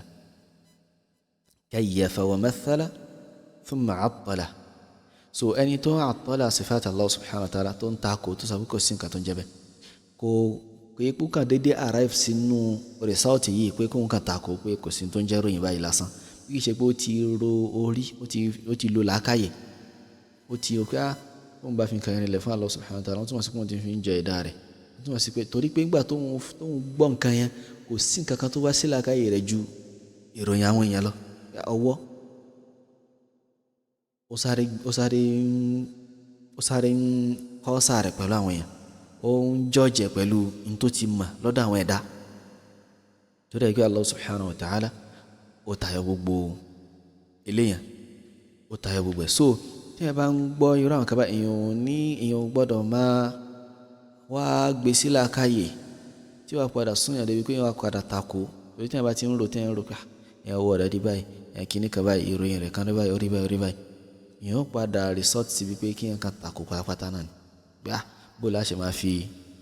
كيف ومثل ثم عطله so ẹni tó àtọ́lá صفات الله سبحانه وتعالى tó ń takò tó sàbí kò sí nǹkan tó ń jẹ́bẹ̀ kò kó kàn déédéé arrive sínú rìsáùtì yìí pé kó kàn takò pé kò sí tó ń jẹ́ ròyìn báyìí lásán bí kì í ṣe pé ó ti ro orí ó ti lo làákàyè ó ti rò pé ó ń bá fi nǹkan yẹn lẹ̀ fún Allah subhanahu wa ta'ala wọ́n túmọ̀ sí pé wọ́n ti fi ń jẹ ẹ̀dá rẹ̀ tó wọ́n sì pé torí pé nígbà tó ń gbọ́ nǹkan yẹn kò sí nǹkan kan tó wá sí làákàyè rẹ̀ ju ìròyìn àwọn èèyàn lọ ọwọ́ ó sáré ń kọ́ sáà rẹ̀ pẹ̀lú àwọn èèyàn ó ń jọ́jẹ̀ pẹ̀lú ní tó ti mọ̀ lọ́dọ̀ àwọn ẹ̀dá torí ẹ̀ pé Allah subhanahu wa ta'ala ó tayọ gbogbo eléyàn ó tayọ gbogbo ẹ̀ so tí ẹ bá ń gbọ́ irú àwọn kaba èèyàn gbọ́dọ̀ máa wá gbé sí làákàyè tí wàá padà súnyàn débi pé wàá padà takò torí tí wọn bá ti ń ro tí wọn ń ro pé ẹ ọwọ́ rẹ̀ di báyìí ẹ kíní kan báyìí ìròyìn rẹ̀ kan rí báyìí orí báyìí èèyàn padà resort síbi pé kí nǹkan takò pátápátá náà ni pé bó la ṣe máa fi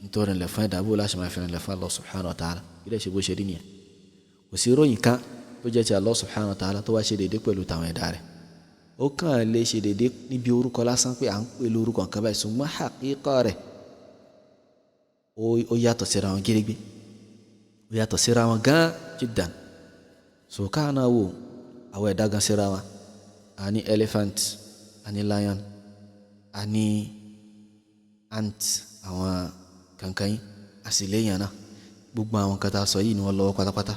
nítorí ilẹ̀ fún ẹ̀dá bó la ṣe máa fi ilẹ̀ fún Allah subhanahu wa ta'ala bí lè ṣe bó ṣe rí nìyẹn kò sí ìròyìn kan tó jẹ́ ti Allah subhanahu wa ta'ala tó wá ṣe déédéé pẹ̀lú tàwọn ẹ̀dá rẹ̀ ó kàn lè ṣe déédéé níbi orúkọ lásán pé à ń pè lórúkọ nǹkan báyìí ṣùgbọ́n haqiqa rẹ̀ ó yàtọ̀ síra wọn gírígbé ó yàtọ̀ síra wọn gan jiddan so káàná wo àwọn ẹ̀dá gan síra wọn a ní elephant a ní lion a ní ant àwọn kankan àsìlẹ́yìn náà gbogbo àwọn kata sọ yìí ni wọ́n lọ́wọ́ pátápátá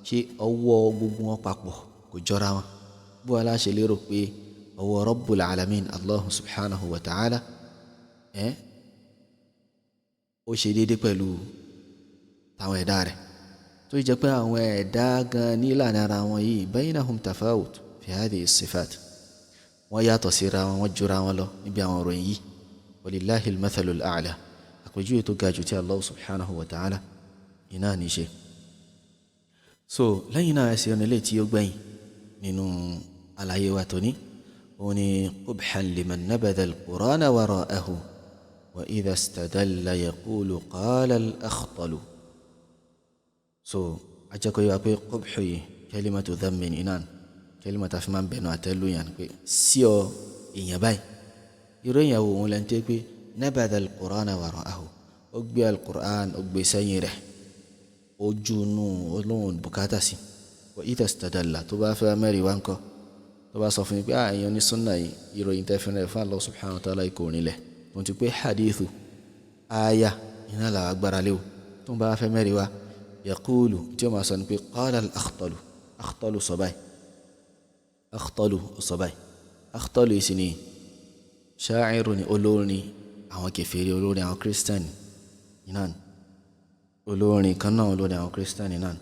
ṣé ọwọ́ gbogbo wọn papọ̀ kò jọra wọn bó aláṣẹ lérò pé ọwọ́ Rabbul Alamin Allah subhanahu wa ta'ala ó ṣe déédé pẹ̀lú táwọn ẹ̀dá rẹ̀ tó jẹ́ pé àwọn ẹ̀dá gan ní ìlànà ara wọn yìí baynahum tafawut fi hadhihi sifat wọ́n yàtọ̀ síra wọn wọ́n jura wọn lọ níbi àwọn ọ̀rọ̀ yìí walillahi al-mathalul a'la àpèjúwe tó ga jù tí Allah subhanahu wa ta'ala iná ní ṣe so lẹ́yìn náà ẹsẹ̀ ọ̀nà ilé tí ó gbẹ̀yìn nínú àlàyé wa tóní وني قبحا لمن نبذ القرآن وراءه وإذا استدل يقول قال الأخطل. so أجاكو يوابي قبحي كلمة ذم إنان كلمة أفمان بينو أتلو يعني سيو إن يباي يرين يوو لنتيكي نبذ القرآن وراءه أقبي القرآن أقبي سيره أجونو ألون بكاتاسي وإذا استدل تبا فامري وانكو تبا صفني بي يوني سنة يرين تفنى فالله سبحانه وتعالى يكون له تنتي حديث آية إن لا أكبر له تبا فامري وان يقول جمع سنبي قال الأخطل أخطل صباي أخطل صباي أخطل سني شاعر أولوني أو كفيري أولوني أو كريستيان ينان أولوني كنا أولوني أو كريستيان ينان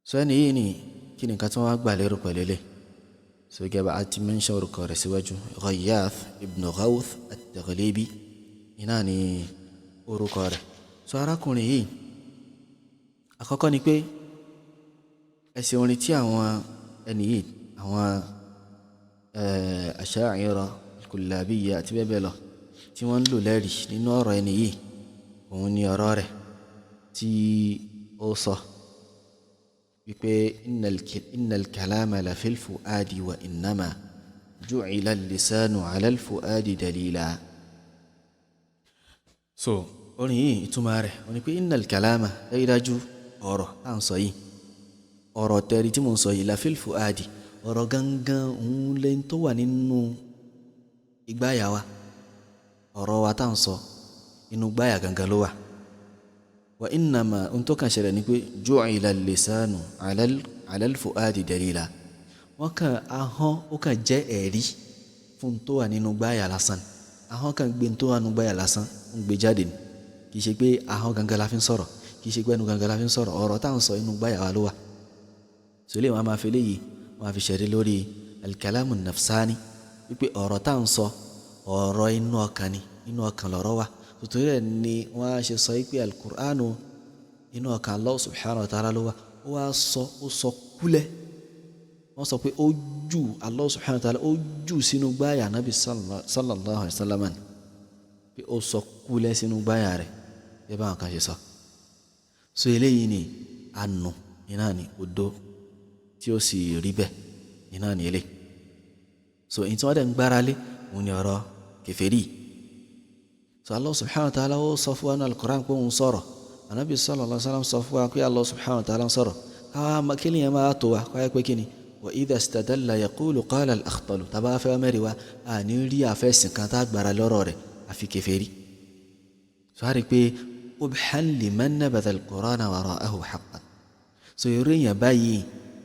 سأني يني كني كتما أقبل ركوع لله سوى بعد من شور كارس وجه غياث ابن غوث التغليبي يناني أوركار سأراكوني àkọ́kọ́ ni pé ẹ̀sìn orin tí àwọn ẹni yìí àwọn Asha'ira Kullabiyya àti bẹ́ẹ̀ bẹ́ẹ̀ lọ tí wọ́n ń lò lẹ́rìí nínú ọ̀rọ̀ ẹni yìí òun ni ọ̀rọ̀ rẹ̀ tí ó sọ wípé innal kalama la fil fu'adi wa innama ju'ila al-lisanu 'ala al-fu'adi dalila. so orin yìí ìtumọ̀ rẹ̀ wọ́n ni pé innal kalama dájúdájú ọ̀rọ̀ tá à ń sọ yìí ọ̀rọ̀ tẹ̀rí tí mo ń sọ yìí la fil fuadi ọ̀rọ̀ gangan òun lẹ́yìn tó wà nínú ìgbáyà wa ọ̀rọ̀ wa tá à ń sọ inú gbáyà gangan ló wà wa innama ohun tó kàn ṣẹlẹ̀ ni pé ju'ila al-lisanu 'ala al-fuadi dalila wọ́n kàn ahọ́n ó kàn jẹ́ ẹ̀rí fún tó wà nínú gbáyà lásán ahọ́n kàn gbé tó wà nínú gbáyà lásán ń gbé jáde ni kì í ṣe pé ahọ́n gangan la fi ń sọ̀rọ̀ kì í ṣe gbẹ́nu gangan la fi ń sọ̀rọ̀ ọ̀rọ̀ tá à ń sọ inú gbáyà wa ló wà so lè wọn máa fi léyìí wọn fi ṣẹ̀rí lórí al-kalamu nafsani wípé ọ̀rọ̀ tá à ń sọ ọ̀rọ̀ inú ọkàn ni inú ọkàn lọ̀rọ̀ wà tòtò rẹ̀ ni wọ́n á ṣe sọ wípé al-Qur'anu inú ọkàn Allah subhanahu wa ta'ala ló wà ó wá sọ ó sọ kúlẹ̀ wọ́n sọ pé ó jù Allah subhanahu wa ta'ala ó jù sínú gbáyà nabi sallallahu alayhi wa sallam pé ó sọ kúlẹ̀ sínú gbáyà rẹ̀ bí báwọn kan ṣe sọ so eléyìí ni àánú iná ni odó tí ó sì rí bẹ́ẹ̀ iná ni eléyìí so ìtí wọ́n dẹ̀ ń gbára lé òun ni ọ̀rọ̀ kèfèrí so Allah subhanahu wa ta'ala ó sọ fún wa ní al-Qur'an pé òun sọ̀rọ̀ anabi sallallahu alaihi wasallam sọ fún wa pé Allah subhanahu wa ta'ala ń sọ̀rọ̀ káwá kíni yẹn máa tó wa káwá pé kíni wa idha istadalla yaqulu qala al-akhtalu tàbá fẹ́ mẹ́rin wa a ní rí àfẹ́sìn kan tá gbára lọ́rọ̀ rẹ̀ àfi kèfèrí so a rí pé قبحا لمن نبذ القرآن وراءه حقا so ìròyìn yẹn báyìí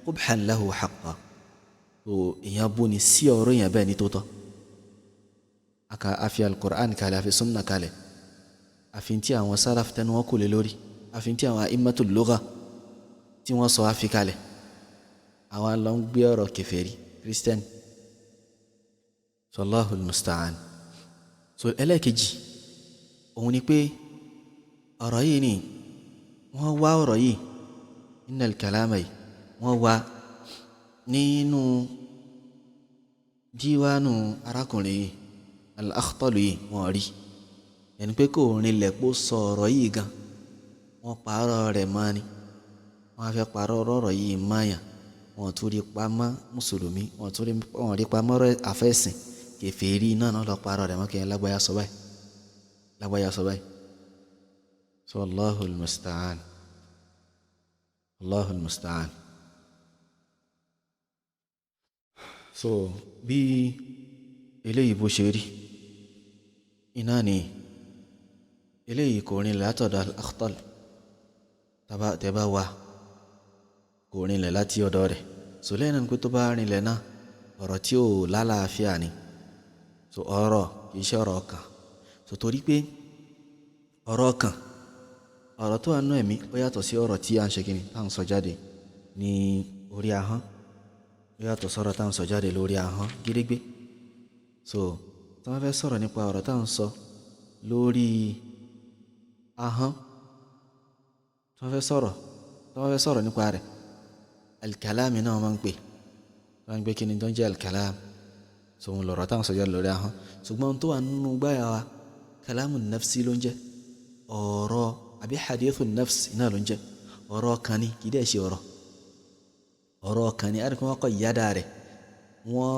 قبحا له حقا so ìyẹn bú ni sí ọ̀rọ̀ yẹn bẹ́ẹ̀ ní tó tọ́ aka afi al-Qur'an kalẹ̀ afi sunna kalẹ̀ afi tí àwọn salaf tẹnu wọn kò lè lórí afi tí àwọn a'immatul lugha tí wọ́n sọ afi kalẹ̀ àwọn lọ ń gbé ọ̀rọ̀ kèfèrí Christian so Allahul musta'an so ẹlẹ́ẹ̀kejì òun ni pé ọ̀rọ̀ yìí ni wọ́n wá ọ̀rọ̀ yìí innal kalama yìí wọ́n wá nínú díwánù arákùnrin yìí al-Akhtal yìí wọ́n rí ẹni pé kò rinlẹ̀ pó sọ ọ̀rọ̀ yìí gan wọ́n pààrọ̀ rẹ̀ mọ́ ni wọ́n fẹ́ pààrọ̀ ọ̀rọ̀ yìí máyà wọ́n tún rí pamọ́ mùsùlùmí wọ́n rí pamọ́ àfẹ́sìn kèfèrí náà lọ pààrọ̀ rẹ̀ mọ́ kí ẹ lágbáyà sọ báyìí so Allahul musta'an Allahul musta'an so bí eléyìí bó ṣe rí iná ni eléyìí kò rinlẹ̀ látọ̀dọ̀ al-Akhtal tẹ́bá wá kò rinlẹ̀ láti ọ̀dọ̀ rẹ̀ so lẹ́yìn náà pé tó bá rinlẹ̀ náà ọ̀rọ̀ tí ò lálàáfíà ni so ọ̀rọ̀ kìí ṣe ọ̀rọ̀ ọkàn so torí pé ọ̀rọ̀ ọkàn ọ̀rọ̀ tó wà nínú ẹ̀mí ó yàtọ̀ sí ọ̀rọ̀ tí a ń ṣe kíni tá à ń sọ jáde ní orí ahọ́n ó yàtọ̀ sọ̀rọ̀ tá à ń sọ jáde lórí ahọ́n gírígbé so tí wọ́n fẹ́ sọ̀rọ̀ nípa ọ̀rọ̀ tá à ń sọ lórí ahọ́n tí wọ́n fẹ́ sọ̀rọ̀ nípa rẹ̀ al-kalami náà máa ń pè tí wọ́n gbé kíni tó ń jẹ́ al-kalam sòun lọ̀rọ̀ táwọn sọ̀jọ́ lórí ahọ́n ṣùgbọ́n tó wà nínú gbáyà wa kalamu nafsi ló ń jẹ́ ọ̀rọ̀ àbí hadithu nafsi náà ló ń jẹ́ ọ̀rọ̀ kan ní kì í dẹ̀ ṣe ọ̀rọ̀ kan ní àdìkún wọn kọ́ ìyáda rẹ̀ wọ́n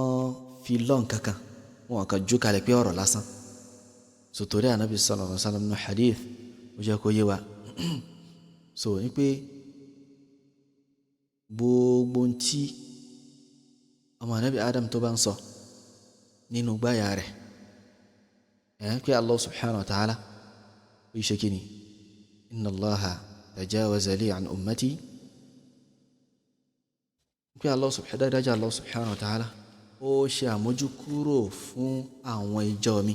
fi lọ́n kankan wọn kàn jó kalẹ̀ pé ọ̀rọ̀ lásán sòtòrí ànábì sallallahu alaihi wasallam nínú hadith ó jẹ́ kó yé wa so ní pé gbogbo ntí ọmọ ànábì Adam tó bá ń sọ nínú gbáyà rẹ̀ pé Allah subhanahu wa ta'ala ó ṣe kí ni inna Allaha tajawaza li an ummati pé Allah subhanahu wa ta'ala ó ṣe àmójúkúrò fún àwọn ìjọ mi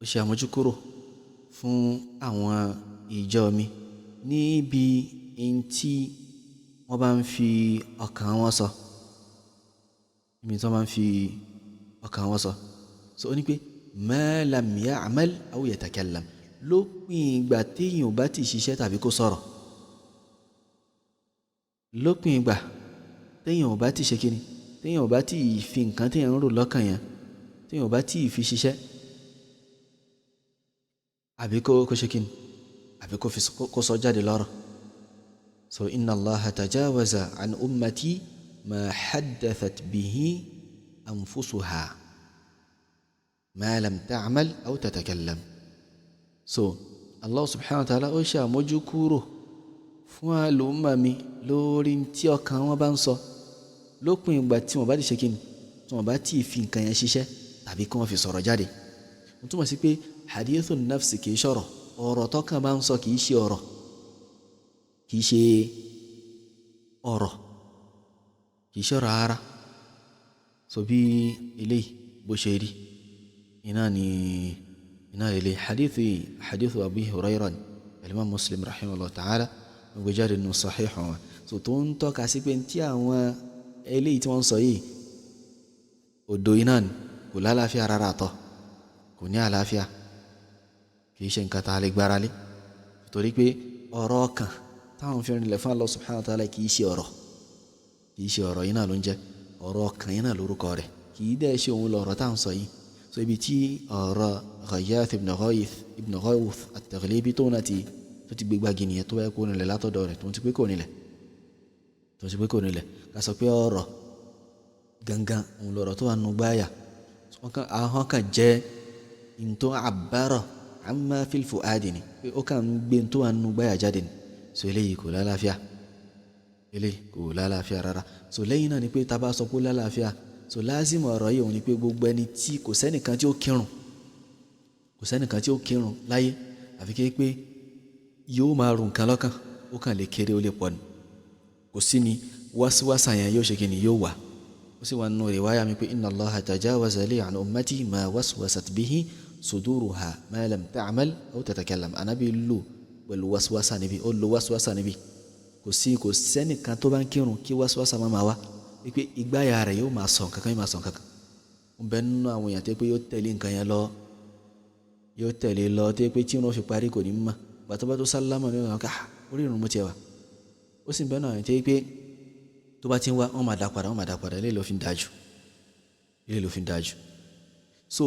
ó ṣe àmójúkúrò fún àwọn ìjọ mi níbi ntí wọ́n bá ń fi ọkàn wọn sọ níbi tí wọ́n bá ń fi ọkàn wọn sọ so ó ní pé ma lam ya'mal aw yatakallam lópin ìgbà téèyàn ò bá ti ṣiṣẹ́ tàbí kó sọ̀rọ̀ lópin ìgbà téèyàn ò bá ti ṣe kíni téèyàn ò bá ti fi nǹkan téèyàn ń rò lọ́kàn yẹn téèyàn ò bá ti fi ṣiṣẹ́ àbí kó ṣe kíni àbí kó sọ jáde lọ́rọ̀ so inna Allaha tajawaza an ummati ma haddathat bihi anfusuha ma lam ta'mal aw tatakallam so Allah subhanahu wa ta'ala ó ṣe àmójúkúrò fún àlùmọ́ mi lórí tí ọkàn wọn bá ń sọ lópin ìgbà tí wọ́n bá ti ṣe kíni tí wọ́n bá ti fi nǹkan yẹn ṣiṣẹ́ tàbí kí wọ́n fi sọ̀rọ̀ jáde mo túmọ̀ sí pé hadithu nafsi kì í ṣọ̀rọ̀ ọ̀rọ̀ tọ́kàn bá ń sọ kì í ṣe ọ̀rọ̀ kì í ṣe ọ̀rọ̀ kì í ṣe ọ̀rọ̀ ara so bí eléyìí bó ṣe rí iná ilé hadithu Abi Hurairah al-Imam Muslim rahimahullah ta'ala gbogbo jáde nínú sahih wọn so tó ń tọ́ka sí pé tí àwọn eléyìí tí wọ́n sọ yìí odò iná ni kò lálàáfíà rárá tọ́ kò ní àlàáfíà kì í ṣe nǹkan tá a lè gbára lé torí pé ọ̀rọ̀ kan táwọn fi rìnlẹ̀ fún Allah subhanahu wa ta'ala kì í ṣe ọ̀rọ̀ yìí náà ló ń jẹ́ ọ̀rọ̀ kan yìí náà lórúkọ rẹ̀ kì í dẹ́ ṣe òun lọ̀rọ̀ táwọn sọ yìí so ibi tí ọ̀rọ̀ Ghayath ibn Ghawth at-Taghlibi tó náà tó ti gbégbá gini tó bá yẹ kó nílẹ̀ látọ̀dọ̀ rẹ̀ tó ti pé kò nílẹ̀ ká sọ pé ọ̀rọ̀ gangan òun lọ̀rọ̀ tó wà nù gbáyà àwọn kan jẹ́ ntó àbárọ̀ amma fil fuadi ni pé ó kàn ń gbé ntó wà nù gbáyà jáde ni so eléyìí kò lálàáfíà rárá so lẹ́yìn náà ni pé tá a bá sọ pé lálàáfíà so lázìmọ̀ ọ̀rọ̀ yìí òun ni pé gbogbo ẹni tí kò sẹ́nìkan tí ó kírun láyé àfi ké pé yóò máa rùn kan lọ́kàn ó kàn lè kéré ó lè pọ̀ ni kò sí ni wáṣíwáṣà yẹn yóò ṣe kí ni yóò wà ó sì wà nínú riwaya mi pé inna Allaha tajawaza li an ummati ma waswasat bihi suduruha ma lam ta'mal aw tatakallam anábì lò pẹ̀lú wáṣíwáṣà níbi ó lo wáṣíwáṣà níbi kò sẹ́nìkan tó bá ń kírun kí wáṣíwáṣà máa wá wípé ìgbáyà rẹ̀ yóò máa sọ nǹkan kan ń bẹ nínú àwọn èèyàn tó pé yóò tẹ̀lé nǹkan yẹn lọ tó pé tí wọ́n fi parí kò ní mọ̀ bàtọ́bá tó sálámà ní ọ̀nà káà orí ìrùn mú tiẹ̀ wá ó sì ń bẹ náà tó pé tó bá ti ń wá wọ́n máa dá padà ilé ló fi ń dájú so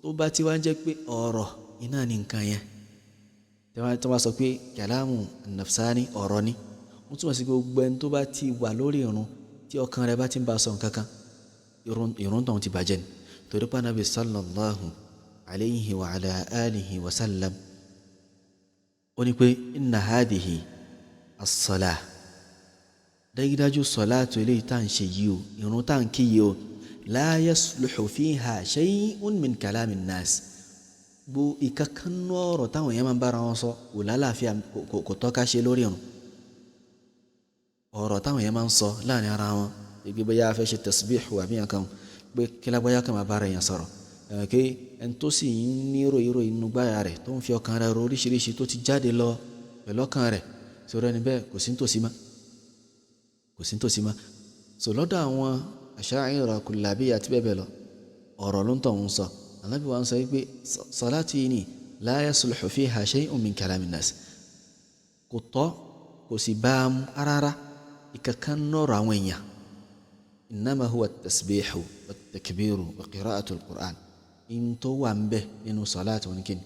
tó bá ti wá ń jẹ́ pé ọ̀rọ̀ iná ní nǹkan yẹn tó bá sọ pé kàlámù nafsani ọ̀rọ̀ ni wọ́n túmọ̀ sí pé gbogbo ẹni tó bá ti wà lórí ìrun tí ọkàn rẹ̀ bá ti ń bá sọ nǹkan kan ìrun tó ń ti bàjẹ́ ni torí pé Ànábì sallallahu alayhi wa ala alihi wa sallam ó ní pé inna hadhihi as-salah dájúdájú sọ̀láàtù eléyìí tá à ń ṣe yìí o ìrun tá à ń kí yìí o la yasluhu fiha shay'un min kalamin nas gbó ìkankanú ọ̀rọ̀ táwọn èèyàn máa ń bára wọn sọ kò lálàáfíà kò tọ́ka ṣe lórí ìrun ọ̀rọ̀ táwọn èèyàn máa ń sọ láàrin ara wọn gbé bóyá a fẹ́ ṣe tasbih wà bí nǹkan pé kí lágbáyà kan máa bára èèyàn sọ̀rọ̀ kí ẹni tó sì ń ní ròyìnròyìn inú gbáyà rẹ̀ tó ń fi ọkàn rẹ̀ ro oríṣiríṣi tó ti jáde lọ pẹ̀lú ọkàn rẹ̀ sọ̀rọ̀ ẹni bẹ́ẹ̀ kò sí nítòsí mọ́ so lọ́dọ̀ àwọn Asha'ira Kullabiyya àti bẹ́ẹ̀ bẹ́ẹ̀ lọ ọ̀rọ̀ ló ń tọ̀ ń sọ Ànábì wa ń sọ wípé salati ni la yasluhu fiha shay'un min kalamin nas kò tọ́ kò sì bá a mú rárá ìkankan nọ̀rọ̀ àwọn èèyàn إنما هو التسبيح والتكبير وقراءة القرآن إن تو به إنه صلاة ونكين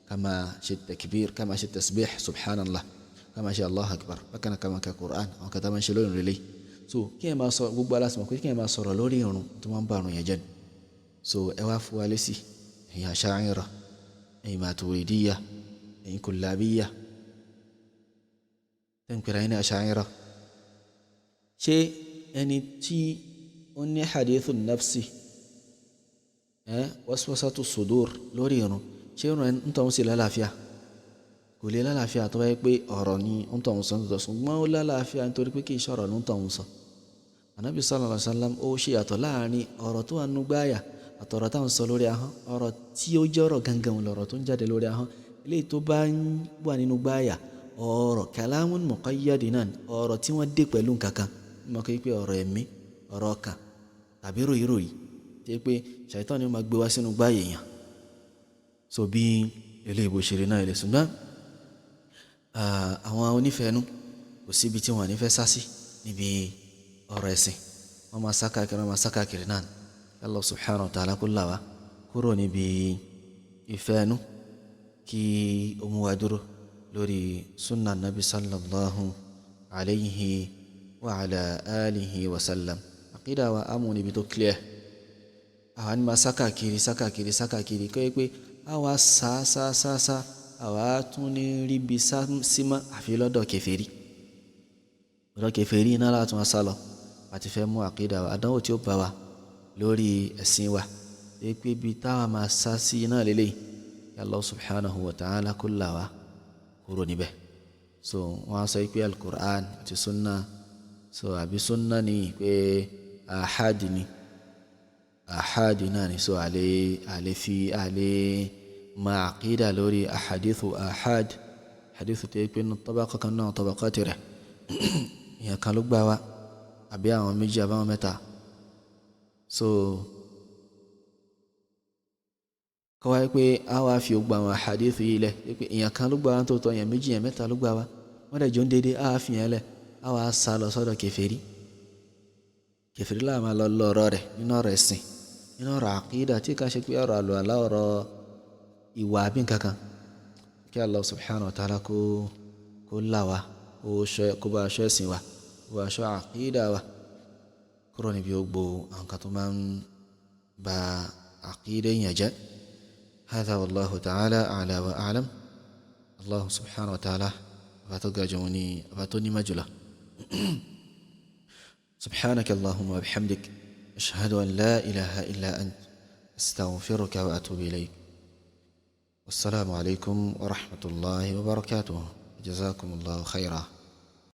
كما شي التكبير كما شي التسبيح سبحان الله كما شاء الله أكبر فكان كما كقرآن وكذا من شلون لي kí ẹ máa sọ gbogbo aláṣẹ mọ̀ pé kí ẹ máa sọ̀rọ̀ lórí irun tó máa ń bá irun yẹn jẹ́ ẹ wá fún wa lésì ẹ̀yin Asha'ira ẹ̀yin Maturidiyya ẹ̀yin Kullabiyya tẹ́ǹpẹ̀rẹ̀ ẹ̀yin Asha'ira ṣé ẹni tí ó ní hadithu nafsi waswasatu sudur lórí irun ṣé irun ẹ̀ ń tọ́hún sí lálàáfíà kò lè lálàáfíà tó bá yẹ pé ọ̀rọ̀ ni ń tọ̀hún sọ nítorí ṣùgbọ́n ó lálàáfíà nítorí pé kì í ṣọ̀rọ̀ ló ń tọ̀hún sọ. Ànábì sallallahu alaihi wasallam ó ṣe yàtọ̀ láàrin ọ̀rọ̀ tó wà nínú gbáyà àtọ̀rọ̀ táwọn sọ lórí ahọ́n ọ̀rọ̀ tí ó jẹ́ ọ̀rọ̀ gangan lọ̀rọ̀ tó ń jáde lórí ahọ́n eléyìí tó bá ń wà nínú gbáyà ọ̀rọ̀ kalamun muqayyadin náà ọ̀rọ̀ tí wọ́n dé pẹ̀lú nǹkankan mọ̀ kí pé ọ̀rọ̀ ẹ̀mí ọ̀rọ̀ ọkàn tàbí ròyìnròyìn tí pé ṣàìtánì máa gbé wá sínú gbáyà èèyàn so bí eléyìí bó ṣe rí náà ilé ṣùgbọ́n àwọn onífẹ̀ẹ́nú kò síbi tí wọ́n ní fẹ́ sá sí níbi ọ̀rọ̀ ẹ̀sìn wọ́n máa sá káàkiri náà Allah subhanahu wa ta'ala kó là wá kúrò níbi ìfẹ́ẹ̀nú kí ó mú wa dúró lórí sunna nabi sallallahu alayhi wa ala alihi wa sallam àkídà wa amú níbi tó clear àwọn ni máa sá káàkiri kọ́ yẹ pé àwa sá àwa tún ní ríbi símọ́ àfi lọ́dọ̀ kèfèrí iná látún asá lọ àti fẹ́ mú àkídà wa àdánwò tí ó bá wa lórí ẹ̀sìn wa pé pé bí táwa máa sá sí iná lélẹ̀ ya Allah subhanahu wa ta'ala kó là wá kúrò níbẹ̀ so wọ́n á sọ pé al-Qur'an àti sunna so àbí sunna ni pé ahadi náà ni so àlè ما عقيدة لوري أحاديث آحاد حديث تيكون الطبقة كنا طبقات ره يا كالوك باوا أبيع وميجي أبا ومتا so kọ́wá pé a wá fi ògbà àwọn àhàdíìsì yìí lẹ̀ pé èèyàn kan ló gbà wá tó tọ́ èèyàn méjì èèyàn mẹ́ta ló gbà wá wọ́n dẹ̀ jọ ń dédé a wá fi yẹn lẹ̀ a wá sá lọ sọ́dọ̀ kèfèrí láà máa lọ ọ̀rọ̀ rẹ̀ nínú ọ̀rọ̀ ẹ̀sìn nínú ọ̀rọ̀ àkídà tí ká ṣe pé ọ̀rọ̀ àlùwàlá ọ̀rọ̀ ìwà àbí nǹkankan kí Allah subhanahu wa ta'ala kó là wá kó bá aṣọ ẹ̀sìn wa kó bá aṣọ àkídà wa kúrò níbi gbogbo àwọn kan tó máa ń ba àkídà yẹn jẹ́. هذا والله تعالى أعلى وأعلم. الله سبحانه وتعالى أفاتوني مجلة سبحانك اللهم وبحمدك أشهد أن لا إله إلا أنت أستغفرك وأتوب إليك. والسلام عليكم ورحمة الله وبركاته. جزاكم الله خيرا.